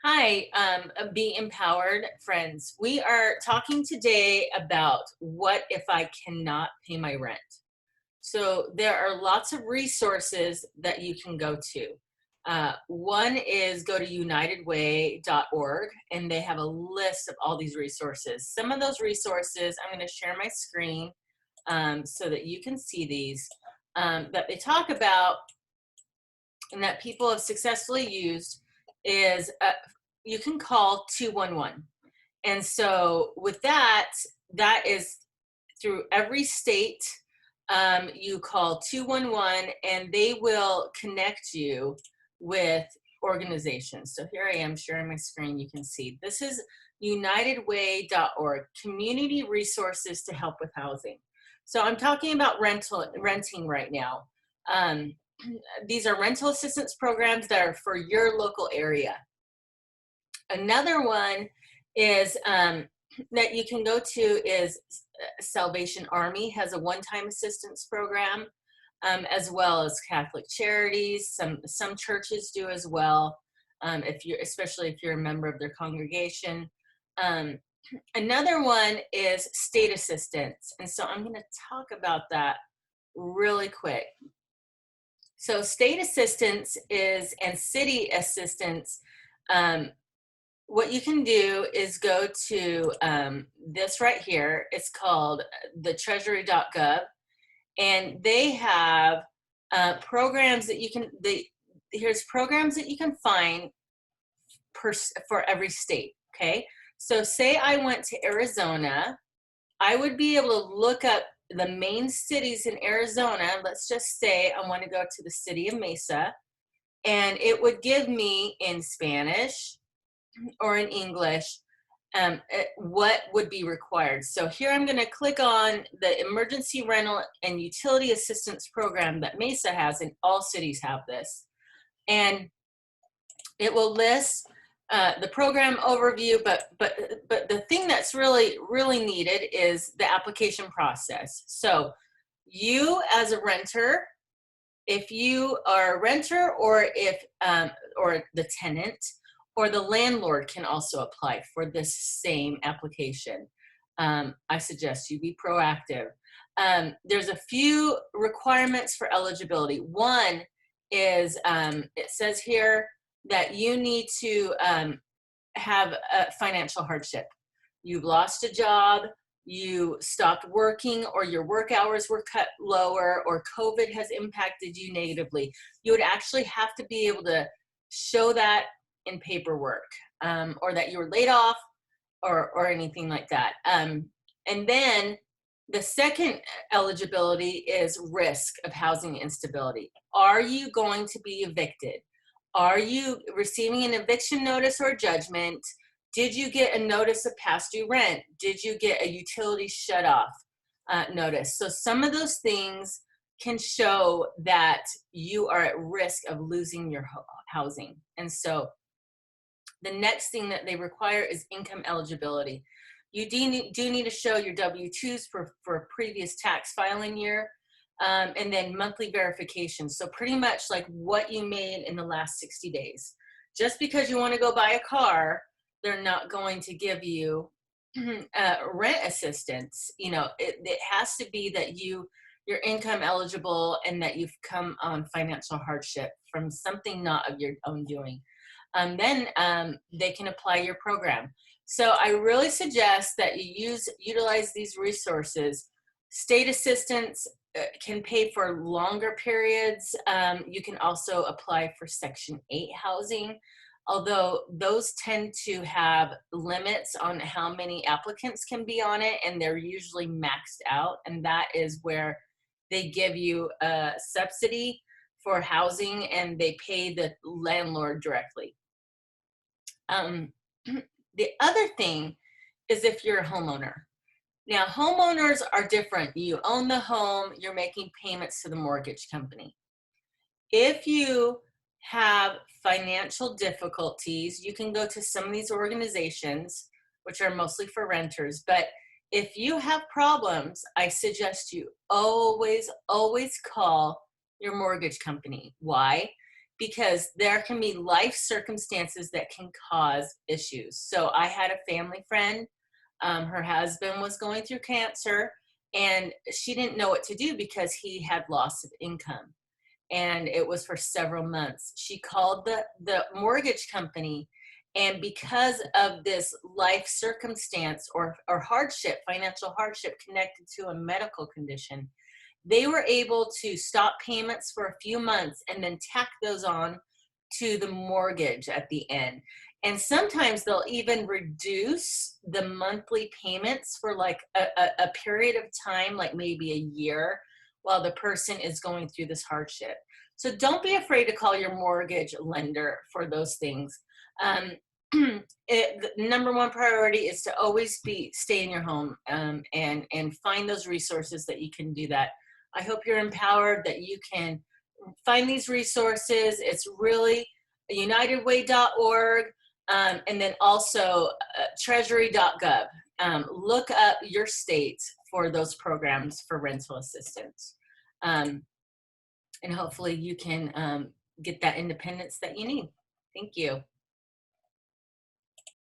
Hi, Be Empowered friends. We are talking today about what if I cannot pay my rent. So there are lots of resources that you can go to. One is go to unitedway.org, and they have a list of all these resources. Some of those resources, I'm going to share my screen so that you can see these, that they talk about and that people have successfully used is you can call 211. And so with that, that is through every state. You call 211 and they will connect you with organizations. So here I am sharing my screen. You can see this is unitedway.org, community resources to help with housing. So I'm talking about renting right now. Um, these are rental assistance programs that are for your local area. Another one is that you can go to is Salvation Army has a one-time assistance program, as well as Catholic Charities. Some churches do as well, especially if you're a member of their congregation. Another one is state assistance, and so I'm going to talk about that really quick. So state assistance and city assistance. What you can do is go to this right here. It's called the treasury.gov, and they have programs that you can, here's programs that you can find for every state, okay? So say I went to Arizona, I would be able to look up the main cities in Arizona. Let's just say I want to go to the city of Mesa, and it would give me in Spanish or in English what would be required. So here I'm going to click on the emergency rental and utility assistance program that Mesa has, and all cities have this. And it will list the program overview, but the thing that's really needed is the application process. So you as a renter, if you are a renter, or if or the tenant or the landlord can also apply for this same application. I suggest you be proactive. There's a few requirements for eligibility. One is it says here that you need to have a financial hardship. You've lost a job, you stopped working, or your work hours were cut lower, or COVID has impacted you negatively. You would actually have to be able to show that in paperwork, or that you were laid off, or anything like that. And then the second eligibility is risk of housing instability. Are you going to be evicted? Are you receiving an eviction notice or judgment? Did you get a notice of past due rent? Did you get a utility shut off notice? So some of those things can show that you are at risk of losing your housing. And so the next thing that they require is income eligibility. You do need to show your W-2s for a previous tax filing year, and then monthly verification. So pretty much like what you made in the last 60 days. Just because you want to go buy a car, they're not going to give you rent assistance. You know, it has to be that you're income eligible and that you've come on financial hardship from something not of your own doing. Then they can apply your program. So I really suggest that you utilize these resources. State assistance can pay for longer periods. You can also apply for Section 8 housing, although those tend to have limits on how many applicants can be on it, and they're usually maxed out, and that is where they give you a subsidy for housing and they pay the landlord directly. The other thing is if you're a homeowner. Now, homeowners are different. You own the home, you're making payments to the mortgage company. If you have financial difficulties, you can go to some of these organizations, which are mostly for renters. But if you have problems, I suggest you always call your mortgage company. Why? because there can be life circumstances that can cause issues. So I had a family friend, her husband was going through cancer, and she didn't know what to do because he had loss of income, and it was for several months. She called the mortgage company, and because of this life circumstance or hardship, financial hardship connected to a medical condition, they were able to stop payments for a few months and then tack those on to the mortgage at the end. And sometimes they'll even reduce the monthly payments for like a period of time, like maybe a year, while the person is going through this hardship. So don't be afraid to call your mortgage lender for those things. The number one priority is to always stay in your home, and find those resources that you can do that. I hope you're empowered, that you can find these resources. It's really unitedway.org, and then also treasury.gov. Look up your state for those programs for rental assistance. And hopefully you can get that independence that you need. Thank you.